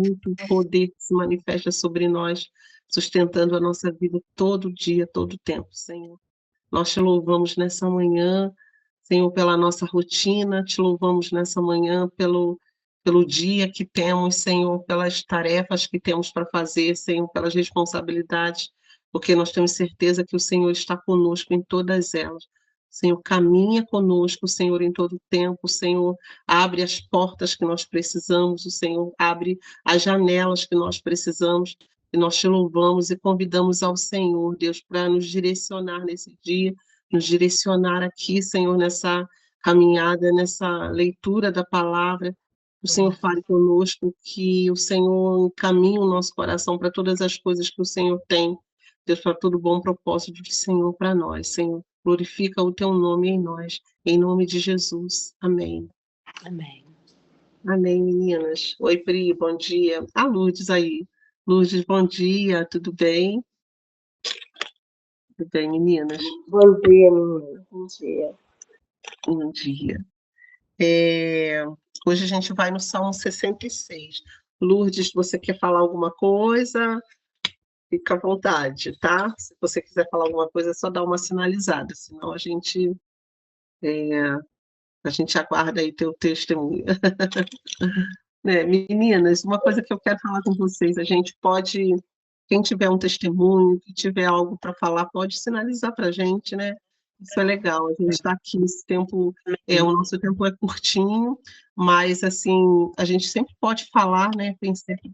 muito poder que se manifesta sobre nós, sustentando a nossa vida todo dia, todo tempo, Senhor. Nós te louvamos nessa manhã, Senhor, pela nossa rotina, te louvamos nessa manhã pelo dia que temos, Senhor, pelas tarefas que temos para fazer, Senhor, pelas responsabilidades, porque nós temos certeza que o Senhor está conosco em todas elas. Senhor, caminha conosco, Senhor, em todo o tempo, Senhor, abre as portas que nós precisamos, o Senhor abre as janelas que nós precisamos, e nós te louvamos e convidamos ao Senhor, Deus, para nos direcionar nesse dia, nos direcionar aqui, Senhor, nessa caminhada, nessa leitura da palavra. O Senhor fale conosco, que o Senhor encaminhe o nosso coração para todas as coisas que o Senhor tem. Deus, para todo bom propósito do Senhor para nós, Senhor. Glorifica o teu nome em nós, em nome de Jesus. Amém. Amém. Amém, meninas. Oi, Pri, bom dia. A Lourdes aí. Lourdes, bom dia, tudo bem? Tudo bem, meninas? Bom dia, menina. Bom dia. Bom dia. Hoje a gente vai no Salmo 66. Lourdes, você quer falar alguma coisa? Fica à vontade, tá? Se você quiser falar alguma coisa, é só dar uma sinalizada, senão a gente aguarda aí teu testemunho. Meninas, uma coisa que eu quero falar com vocês, a gente pode, quem tiver um testemunho, que tiver algo para falar, pode sinalizar para a gente, né? Isso é legal, a gente está aqui, esse tempo, o nosso tempo é curtinho, mas, assim, a gente sempre pode falar, né?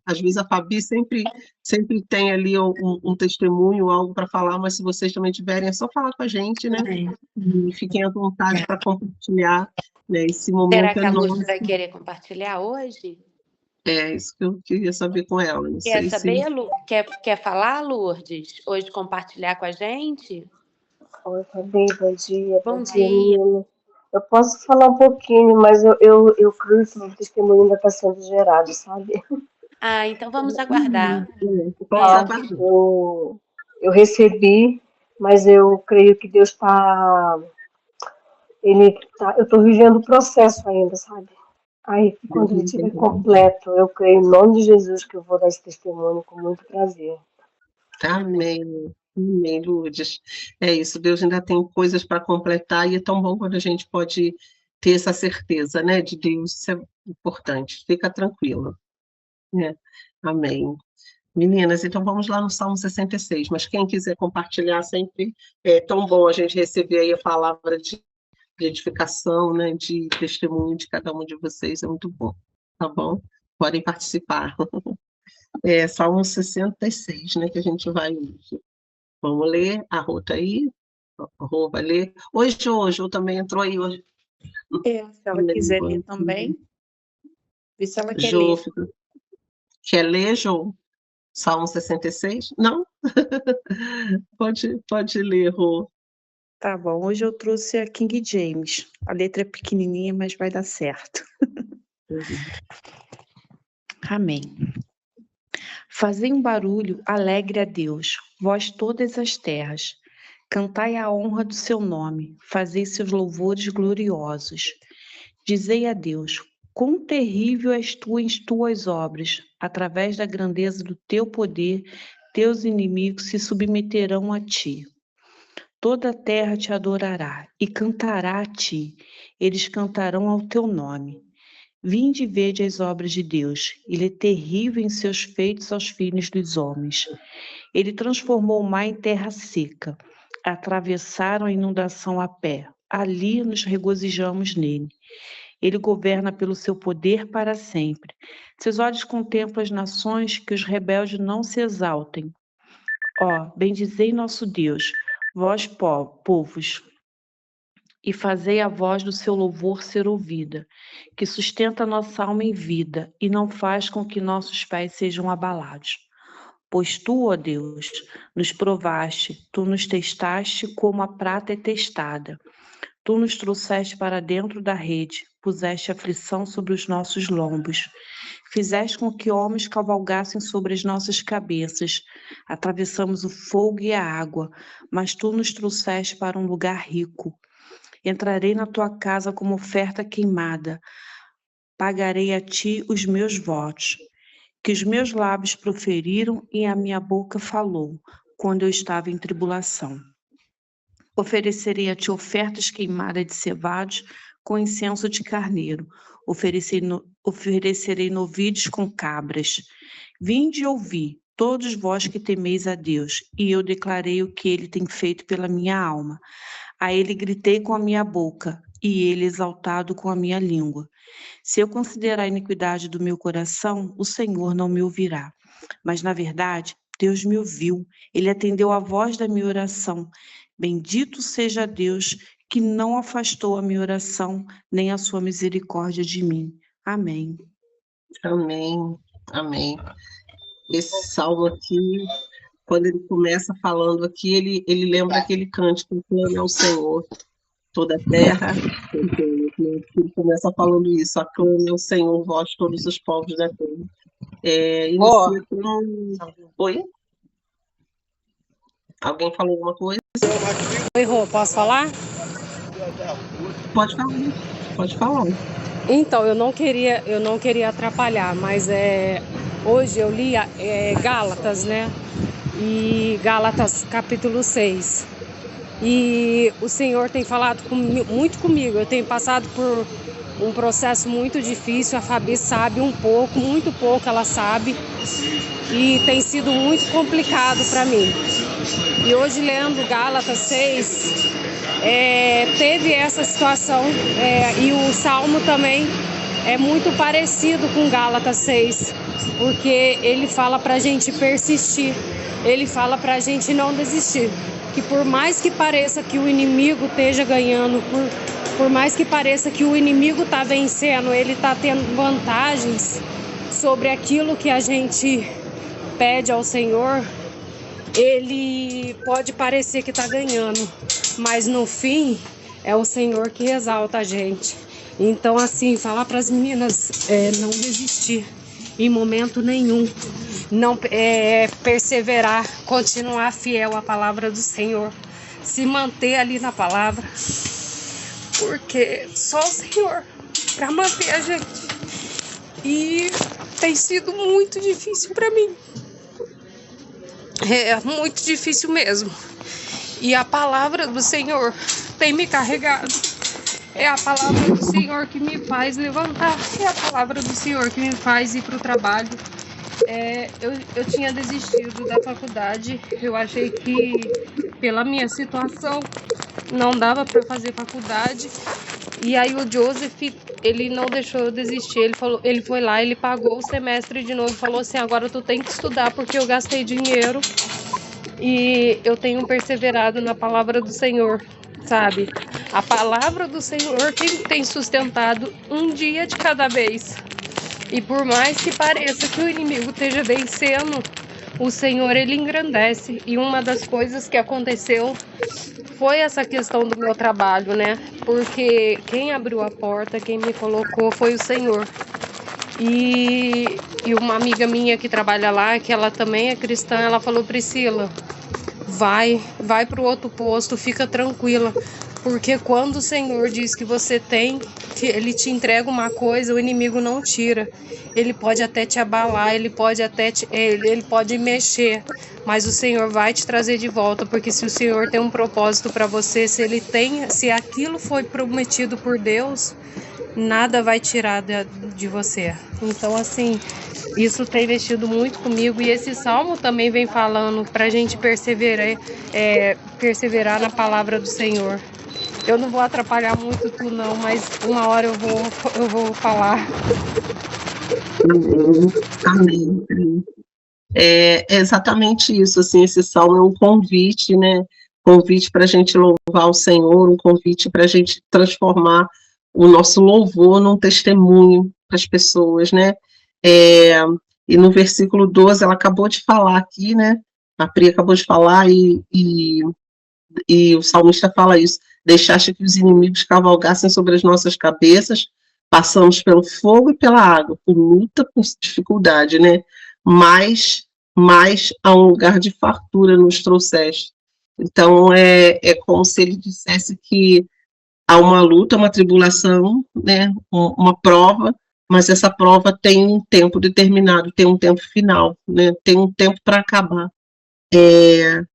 Às vezes a Fabi sempre tem ali um testemunho, algo para falar, mas se vocês também tiverem, é só falar com a gente, né? E fiquem à vontade para compartilhar, né, esse momento. Será que a Lourdes vai querer compartilhar hoje? É isso que eu queria saber com ela. Não Quer sei saber, se... Quer falar, Lourdes? Hoje compartilhar com a gente? Oi, Fabi, bom dia. Bom dia, dia. menina. Eu posso falar um pouquinho, mas eu creio que o testemunho ainda está sendo gerado, sabe? Ah, então vamos aguardar. Pode aguardar. Eu recebi, mas eu creio que Deus está... eu estou vivendo o processo ainda, sabe? Aí, quando ele estiver completo, eu creio em nome de Jesus que eu vou dar esse testemunho com muito prazer. Amém. Amém, Lourdes. É isso, Deus ainda tem coisas para completar e é tão bom quando a gente pode ter essa certeza, né, de Deus. Isso é importante. Fica tranquila. Amém. Meninas, então vamos lá no Salmo 66, mas quem quiser compartilhar sempre, é tão bom a gente receber aí a palavra de edificação, né, de testemunho de cada um de vocês, é muito bom, tá bom? Podem participar. Salmo 66, né, que a gente vai hoje. Vamos ler? A Rô tá aí? A Rô vai ler. Oi, Jojo, também entrou aí hoje. Se ela quiser ler também. Vê se ela quer Jo, ler. quer ler, Jo? Salmo 66? Não? Pode ler, Rô. Tá bom, hoje eu trouxe a King James. A letra é pequenininha, mas vai dar certo. Amém. Fazei um barulho alegre a Deus, vós todas as terras. Cantai a honra do seu nome, fazei seus louvores gloriosos. Dizei a Deus, quão terrível és tu em tuas obras, através da grandeza do teu poder, teus inimigos se submeterão a ti. Toda a terra te adorará e cantará a ti, eles cantarão ao teu nome. Vinde e vede as obras de Deus, ele é terrível em seus feitos aos filhos dos homens. Ele transformou o mar em terra seca, atravessaram a inundação a pé, ali nos regozijamos nele. Ele governa pelo seu poder para sempre. Seus olhos contemplam as nações, que os rebeldes não se exaltem. Bendizei nosso Deus, vós povos, e fazei a voz do seu louvor ser ouvida, que sustenta nossa alma em vida e não faz com que nossos pés sejam abalados. Pois tu, ó Deus, nos provaste, tu nos testaste como a prata é testada. Tu nos trouxeste para dentro da rede, puseste aflição sobre os nossos lombos. Fizeste com que homens cavalgassem sobre as nossas cabeças. Atravessamos o fogo e a água, mas tu nos trouxeste para um lugar rico. Entrarei na tua casa como oferta queimada. Pagarei a ti os meus votos. que os meus lábios proferiram e a minha boca falou, quando eu estava em tribulação. Oferecerei a ti ofertas queimadas de cevados com incenso de carneiro. Oferecerei novilhos com cabras. Vinde e ouvi, todos vós que temeis a Deus, e eu declarei o que ele tem feito pela minha alma. A ele gritei com a minha boca, e ele exaltado com a minha língua. Se eu considerar a iniquidade do meu coração, o Senhor não me ouvirá. Mas, na verdade, Deus me ouviu, ele atendeu a voz da minha oração. Bendito seja Deus, que não afastou a minha oração, nem a sua misericórdia de mim. Amém. Amém, amém. Esse salmo aqui, quando ele começa falando aqui, ele lembra aquele cântico, clame ao Senhor, toda a terra. Ele começa falando isso, aclame ao Senhor, vós todos os povos da terra. Inicia com... Oi? Alguém falou alguma coisa? Oi, Rô, posso falar? Pode falar. Então, eu não queria atrapalhar, mas hoje eu li Gálatas, né? E Gálatas capítulo 6. E o Senhor tem falado muito comigo. Eu tenho passado por um processo muito difícil. A Fabi sabe um pouco, muito pouco ela sabe. E tem sido muito complicado para mim. E hoje, lendo Gálatas 6, teve essa situação. E o Salmo também é muito parecido com Gálatas 6, porque ele fala para a gente persistir. Ele fala para a gente não desistir. Que por mais que pareça que o inimigo esteja ganhando, por mais que pareça que o inimigo está vencendo, ele está tendo vantagens sobre aquilo que a gente pede ao Senhor, ele pode parecer que está ganhando, mas no fim é o Senhor que exalta a gente. Então, assim, falar para as meninas não desistir em momento nenhum, não perseverar, continuar fiel à palavra do Senhor, se manter ali na palavra, porque só o Senhor para manter a gente. E tem sido muito difícil para mim. É muito difícil mesmo. E a palavra do Senhor tem me carregado. É a palavra do Senhor que me faz levantar. É a palavra do Senhor que me faz ir para o trabalho. Eu tinha desistido da faculdade. Eu achei que, pela minha situação, não dava para fazer faculdade. E aí o Joseph, ele não deixou eu desistir. Ele foi lá, ele pagou o semestre de novo. Falou assim, agora tu tem que estudar porque eu gastei dinheiro. E eu tenho perseverado na palavra do Senhor, sabe? A palavra do Senhor que tem sustentado um dia de cada vez. E por mais que pareça que o inimigo esteja vencendo, o Senhor, ele engrandece. E uma das coisas que aconteceu foi essa questão do meu trabalho, né? Porque quem abriu a porta, quem me colocou foi o Senhor. E uma amiga minha que trabalha lá, que ela também é cristã, ela falou, Priscila, vai para o outro posto, fica tranquila. Porque quando o Senhor diz que você tem, que ele te entrega uma coisa, o inimigo não tira. Ele pode até te abalar, ele pode mexer, mas o Senhor vai te trazer de volta, porque se o Senhor tem um propósito para você, se aquilo foi prometido por Deus, nada vai tirar de você. Então, assim, isso tem mexido muito comigo. E esse salmo também vem falando para a gente perseverar na palavra do Senhor. Eu não vou atrapalhar muito tu não, mas uma hora eu vou falar. Amém. É exatamente isso, assim, esse salmo é um convite, né? Convite para a gente louvar o Senhor, um convite para a gente transformar o nosso louvor num testemunho para as pessoas, né? E no versículo 12, ela acabou de falar aqui, né? A Pri acabou de falar e o salmista fala isso, deixaste que os inimigos cavalgassem sobre as nossas cabeças, passamos pelo fogo e pela água, por luta, por dificuldade, né? Mas a um lugar de fartura nos trouxeste. Então, é como se ele dissesse que há uma luta, uma tribulação, né? Uma prova, mas essa prova tem um tempo determinado, tem um tempo final, né? Tem um tempo para acabar.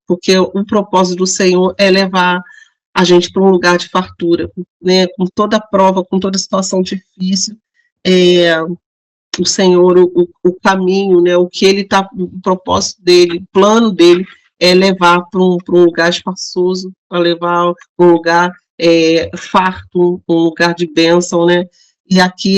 Porque o propósito do Senhor é levar a gente para um lugar de fartura, né? Com toda prova, com toda situação difícil, o Senhor, o caminho, né? O que Ele está, o propósito dele, o plano dele é levar para um lugar espaçoso, para levar um lugar farto, um lugar de bênção, né? E aqui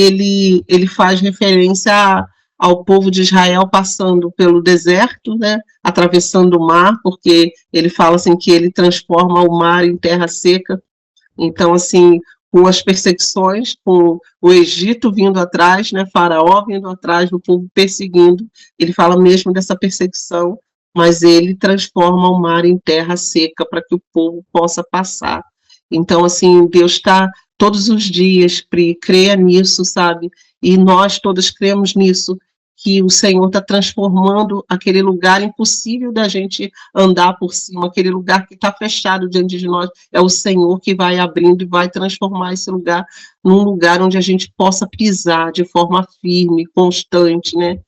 ele faz referência ao povo de Israel passando pelo deserto, né? Atravessando o mar, porque ele fala assim que ele transforma o mar em terra seca. Então, assim, com as perseguições, com o Egito vindo atrás, né? Faraó vindo atrás, o povo perseguindo, ele fala mesmo dessa perseguição, mas ele transforma o mar em terra seca para que o povo possa passar. Então, assim, Deus está todos os dias, Pri, creia nisso, sabe? E nós todos cremos nisso, que o Senhor está transformando aquele lugar impossível da gente andar por cima, aquele lugar que está fechado diante de nós, é o Senhor que vai abrindo e vai transformar esse lugar num lugar onde a gente possa pisar de forma firme, constante, né?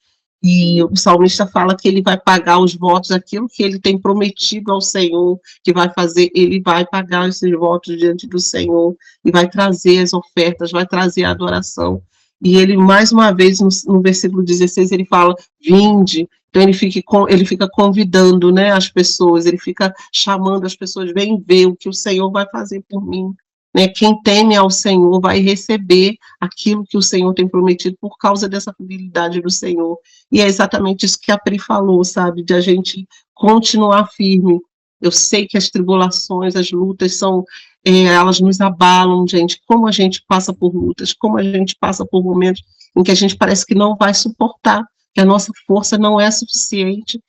E o salmista fala que ele vai pagar os votos, aquilo que ele tem prometido ao Senhor, que vai fazer, ele vai pagar esses votos diante do Senhor, e vai trazer as ofertas, vai trazer a adoração. E ele, mais uma vez, no versículo 16, ele fala, vinde. Então, ele fica convidando, né, as pessoas, ele fica chamando as pessoas, vem ver o que o Senhor vai fazer por mim. Né? Quem teme ao Senhor vai receber aquilo que o Senhor tem prometido por causa dessa fidelidade do Senhor. E é exatamente isso que a Pri falou, sabe, de a gente continuar firme. Eu sei que as tribulações, as lutas elas nos abalam, gente, como a gente passa por lutas, como a gente passa por momentos em que a gente parece que não vai suportar, que a nossa força não é suficiente,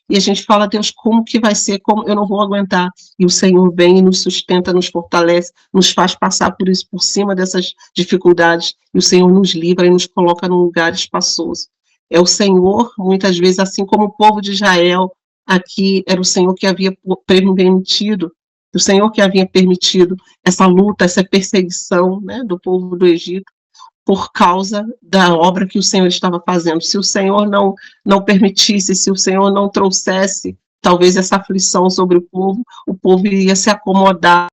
e a gente fala, Deus, como que vai ser, como eu não vou aguentar, e o Senhor vem e nos sustenta, nos fortalece, nos faz passar por isso, por cima dessas dificuldades, e o Senhor nos livra e nos coloca num lugar espaçoso. É o Senhor, muitas vezes, assim como o povo de Israel, aqui era o Senhor que havia permitido, o Senhor que havia permitido essa luta, essa perseguição, né, do povo do Egito, por causa da obra que o Senhor estava fazendo. Se o Senhor não permitisse, se o Senhor não trouxesse, talvez, essa aflição sobre o povo iria se acomodar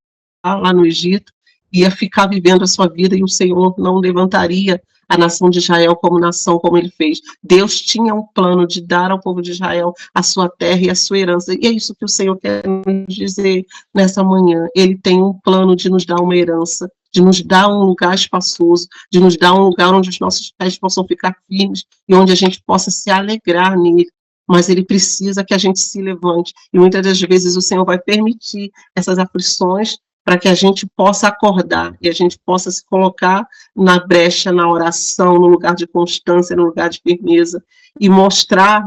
lá no Egito, ia ficar vivendo a sua vida, e o Senhor não levantaria a nação de Israel como nação, como ele fez. Deus tinha um plano de dar ao povo de Israel a sua terra e a sua herança, e é isso que o Senhor quer nos dizer nessa manhã. Ele tem um plano de nos dar uma herança, de nos dar um lugar espaçoso, de nos dar um lugar onde os nossos pés possam ficar firmes e onde a gente possa se alegrar nele. Mas ele precisa que a gente se levante, e muitas das vezes o Senhor vai permitir essas aflições para que a gente possa acordar e a gente possa se colocar na brecha, na oração, no lugar de constância, no lugar de firmeza, e mostrar,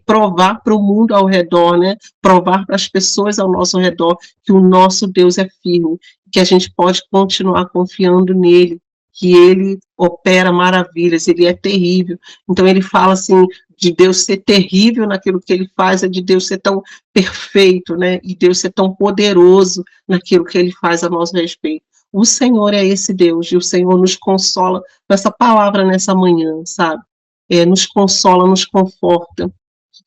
provar para o mundo ao redor, né? Provar para as pessoas ao nosso redor que o nosso Deus é firme, que a gente pode continuar confiando nele, que ele opera maravilhas, ele é terrível. Então ele fala assim, de Deus ser terrível naquilo que ele faz, é de Deus ser tão perfeito, né? E Deus ser tão poderoso naquilo que ele faz a nosso respeito. O Senhor é esse Deus, e o Senhor nos consola com essa palavra nessa manhã, sabe? Nos consola, nos conforta,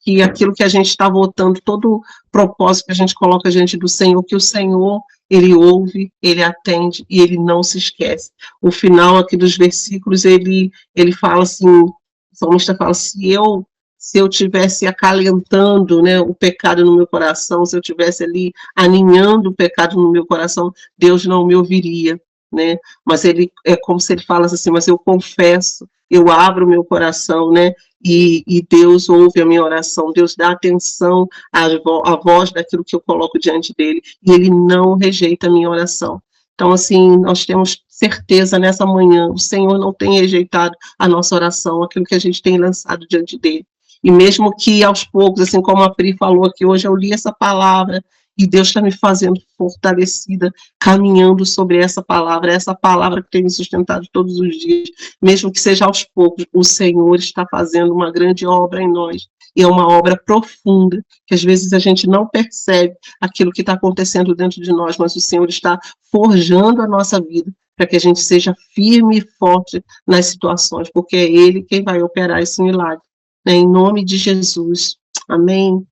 que aquilo que a gente está votando, todo propósito que a gente coloca diante do Senhor, que o Senhor, ele ouve, ele atende e ele não se esquece. O final aqui dos versículos, ele fala assim, o salmista fala, se eu tivesse acalentando, né, o pecado no meu coração, se eu tivesse ali aninhando o pecado no meu coração, Deus não me ouviria, né? Mas ele é como se ele falasse assim, mas eu confesso, eu abro o meu coração, né? E Deus ouve a minha oração, Deus dá atenção à voz daquilo que eu coloco diante dele, e ele não rejeita a minha oração. Então, assim, nós temos certeza nessa manhã, o Senhor não tem rejeitado a nossa oração, aquilo que a gente tem lançado diante dele. E mesmo que aos poucos, assim como a Pri falou aqui hoje, eu li essa palavra, e Deus está me fazendo fortalecida, caminhando sobre essa palavra que tem me sustentado todos os dias, mesmo que seja aos poucos, o Senhor está fazendo uma grande obra em nós, e é uma obra profunda, que às vezes a gente não percebe aquilo que está acontecendo dentro de nós, mas o Senhor está forjando a nossa vida, para que a gente seja firme e forte nas situações, porque é Ele quem vai operar esse milagre, né? Em nome de Jesus. Amém.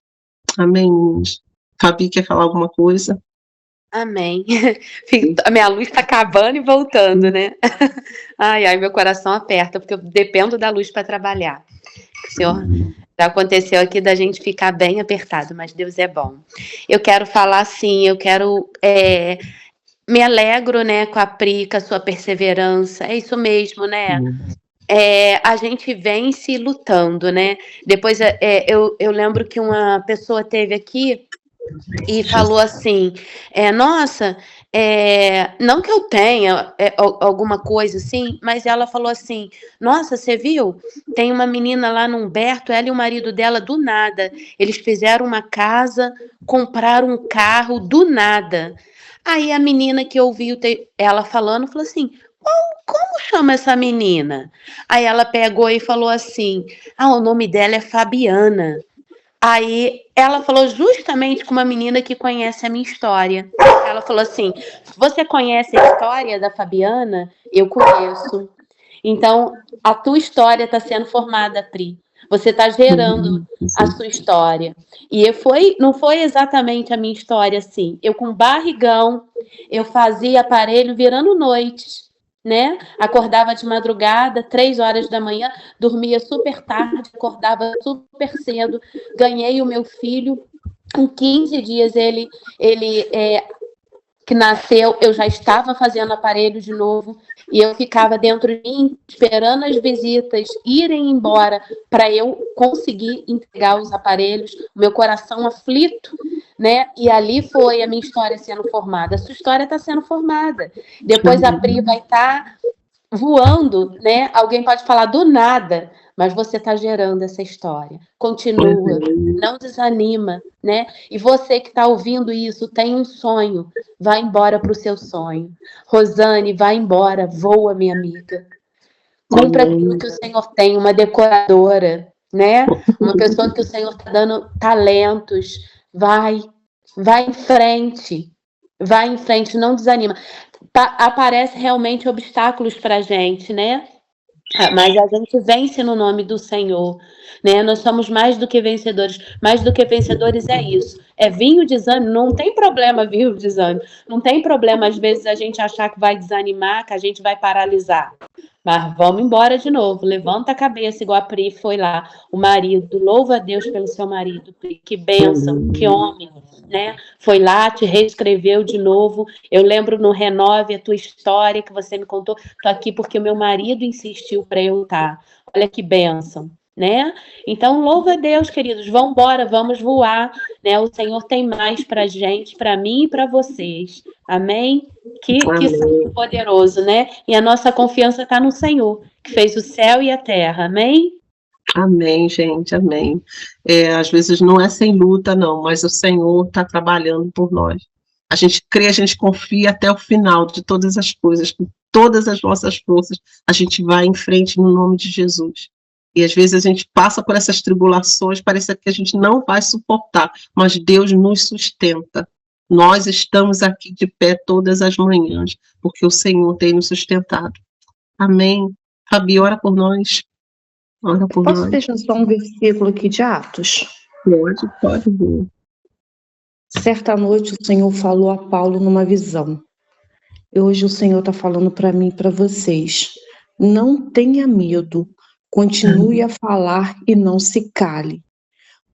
Amém, meninas. Fabi, quer falar alguma coisa? Amém. A minha luz está acabando e voltando, né? Ai, ai, meu coração aperta, porque eu dependo da luz para trabalhar. Senhor, já aconteceu aqui da gente ficar bem apertado, mas Deus é bom. Eu quero falar assim, me alegro, né, com a Pri, com a sua perseverança, é isso mesmo, né? A gente vence lutando, né? Depois, eu lembro que uma pessoa teve aqui e falou assim, nossa, não que eu tenha alguma coisa assim, mas ela falou assim, nossa, você viu? Tem uma menina lá no Humberto, ela e o marido dela, do nada, eles fizeram uma casa, compraram um carro, do nada. Aí a menina que ouviu ela falando, falou assim, como chama essa menina? Aí ela pegou e falou assim, o nome dela é Fabiana. Aí ela falou justamente com uma menina que conhece a minha história. Ela falou assim, você conhece a história da Fabiana? Eu conheço. Então, a tua história está sendo formada, Pri. Você está gerando a sua história. E não foi exatamente a minha história assim. Eu com barrigão, eu fazia aparelho virando noite, né? Acordava de madrugada, 3 horas da manhã, dormia super tarde, acordava super cedo, ganhei o meu filho, em 15 dias ele que nasceu, eu já estava fazendo aparelho de novo, e eu ficava dentro de mim, esperando as visitas irem embora, para eu conseguir entregar os aparelhos, o meu coração aflito, né? E ali foi a minha história sendo formada. A sua história está sendo formada. Depois a Pri vai estar voando, né? Alguém pode falar do nada, mas você está gerando essa história. Continua, não desanima, né? E você que está ouvindo isso, tem um sonho, vai embora para o seu sonho. Rosane, vai embora, voa, minha amiga. Cumpra aquilo que o Senhor tem, uma decoradora, né? Uma pessoa que o Senhor está dando talentos. Vai em frente. Vai em frente, não desanima. Aparece realmente obstáculos para a gente, né? Mas a gente vence no nome do Senhor, né? Nós somos mais do que vencedores. Mais do que vencedores é isso. É vir o desânimo, não tem problema vir o desânimo. Não tem problema, às vezes, a gente achar que vai desanimar, que a gente vai paralisar. Mas vamos embora de novo. Levanta a cabeça, igual a Pri foi lá. O marido, louva a Deus pelo seu marido, Pri. Que bênção, que homem, né? Foi lá, te reescreveu de novo. Eu lembro no Renove a tua história que você me contou. Estou aqui porque o meu marido insistiu para eu estar. Olha que bênção, né? Então, louva a Deus, queridos. Vamos embora, vamos voar, né? O Senhor tem mais para gente, para mim e para vocês. Amém? Que Senhor poderoso, né? E a nossa confiança está no Senhor, que fez o céu e a terra. Amém? Amém, gente, amém. Às vezes não é sem luta, não, mas o Senhor está trabalhando por nós. A gente crê, a gente confia até o final de todas as coisas, com todas as nossas forças, a gente vai em frente no nome de Jesus. E às vezes a gente passa por essas tribulações, parece que a gente não vai suportar, mas Deus nos sustenta. Nós estamos aqui de pé todas as manhãs, porque o Senhor tem nos sustentado. Amém. Fabi, ora por nós. Ora por Posso nós. deixar só um versículo aqui de Atos? Pode ver. Certa noite o Senhor falou a Paulo numa visão. E hoje o Senhor está falando para mim e para vocês. Não tenha medo. Continue a falar e não se cale.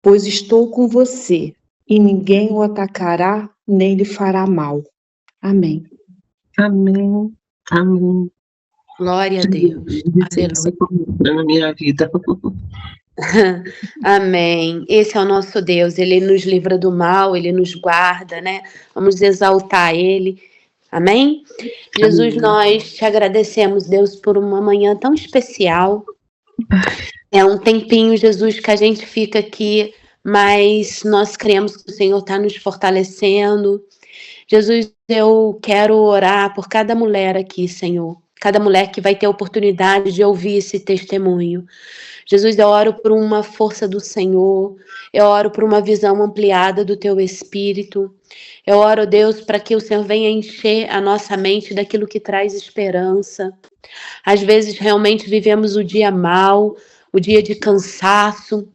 Pois estou com você e ninguém o atacará nem lhe fará mal. Amém. Amém. Amém. Glória a Deus. Aleluia. Na minha vida. Amém. Esse é o nosso Deus. Ele nos livra do mal, ele nos guarda, né? Vamos exaltar ele. Amém? Jesus, nós te agradecemos, Deus, por uma manhã tão especial. É um tempinho, Jesus, que a gente fica aqui, mas nós cremos que o Senhor está nos fortalecendo. Jesus, eu quero orar por cada mulher aqui, Senhor. cada mulher que vai ter a oportunidade de ouvir esse testemunho. Jesus, eu oro por uma força do Senhor, eu oro por uma visão ampliada do Teu Espírito, eu oro, Deus, para que o Senhor venha encher a nossa mente daquilo que traz esperança. Às vezes, realmente, vivemos o dia mal, o dia de cansaço,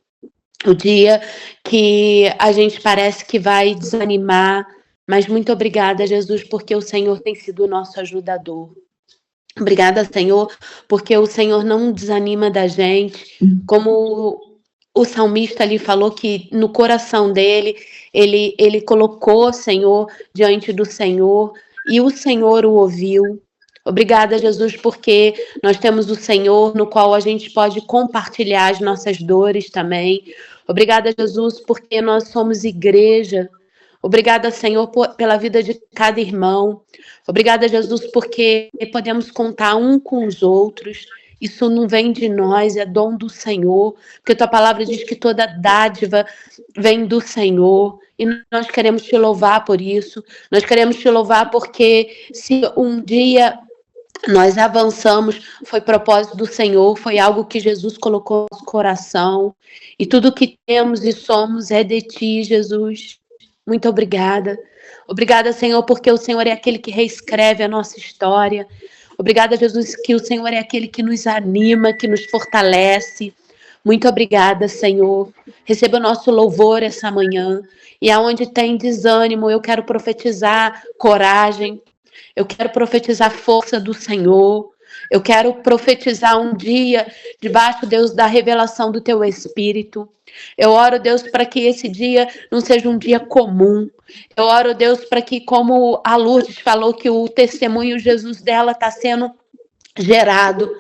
o dia que a gente parece que vai desanimar, mas muito obrigada, Jesus, porque o Senhor tem sido o nosso ajudador. Obrigada, Senhor, porque o Senhor não desanima da gente, como o salmista ali falou que no coração dele, ele colocou, Senhor, diante do Senhor, e o Senhor o ouviu. Obrigada, Jesus, porque nós temos o Senhor no qual a gente pode compartilhar as nossas dores também. Obrigada, Jesus, porque nós somos igreja. Obrigada, Senhor, pela vida de cada irmão. Obrigada, Jesus, porque podemos contar um com os outros. Isso não vem de nós, é dom do Senhor. Porque tua palavra diz que toda dádiva vem do Senhor. E nós queremos te louvar por isso. Nós queremos te louvar porque se um dia nós avançamos, foi propósito do Senhor, foi algo que Jesus colocou no nosso coração. E tudo que temos e somos é de ti, Jesus. Muito obrigada. Obrigada, Senhor, porque o Senhor é aquele que reescreve a nossa história. Obrigada, Jesus, que o Senhor é aquele que nos anima, que nos fortalece. Muito obrigada, Senhor. Receba o nosso louvor essa manhã. E aonde tem desânimo, eu quero profetizar coragem. Eu quero profetizar força do Senhor. Eu quero profetizar um dia debaixo, Deus, da revelação do Teu Espírito. Eu oro, Deus, para que esse dia não seja um dia comum. Eu oro, Deus, para que, como a Lourdes falou, que o testemunho Jesus dela está sendo gerado.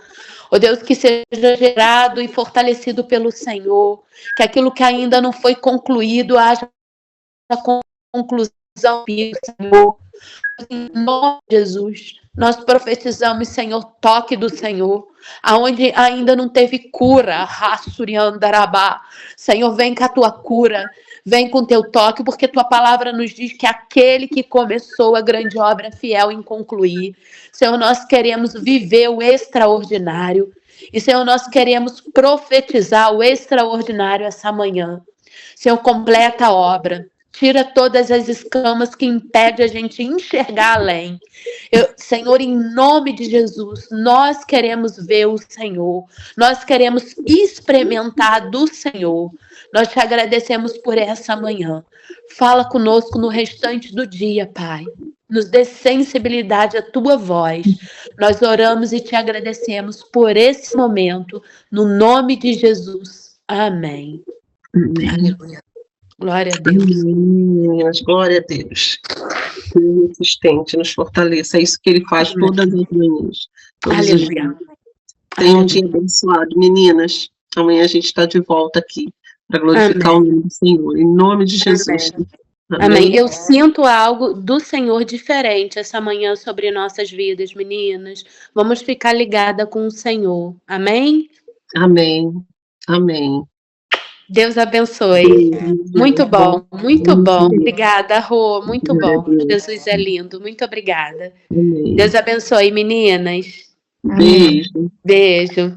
Oh Deus, que seja gerado e fortalecido pelo Senhor. Que aquilo que ainda não foi concluído haja conclusão, Senhor. Em nome de Jesus, nós profetizamos, Senhor, toque do Senhor, aonde ainda não teve cura, Rassuriandarabá. Senhor, vem com a tua cura, vem com o teu toque, porque tua palavra nos diz que aquele que começou a grande obra é fiel em concluir. Senhor, nós queremos viver o extraordinário, e Senhor, nós queremos profetizar o extraordinário essa manhã. Senhor, completa a obra. Tira todas as escamas que impedem a gente enxergar além. Senhor, em nome de Jesus, nós queremos ver o Senhor. Nós queremos experimentar do Senhor. Nós te agradecemos por essa manhã. Fala conosco no restante do dia, Pai. Nos dê sensibilidade à tua voz. Nós oramos e te agradecemos por esse momento. No nome de Jesus. Amém. Aleluia. Glória a Deus. Meninas, glória a Deus. Deus insistente, nos fortaleça. É isso que Ele faz todas as manhãs. Aleluia. Tenham um dia abençoado. Meninas, amanhã a gente está de volta aqui para glorificar o nome do Senhor. Em nome de Jesus. Amém. Amém. Eu sinto algo do Senhor diferente essa manhã sobre nossas vidas, meninas. Vamos ficar ligada com o Senhor. Amém? Amém. Amém. Deus abençoe. Muito bom, muito bom. Obrigada, Rô. Muito bom. Jesus é lindo. Muito obrigada. Deus abençoe, meninas. Beijo. Beijo.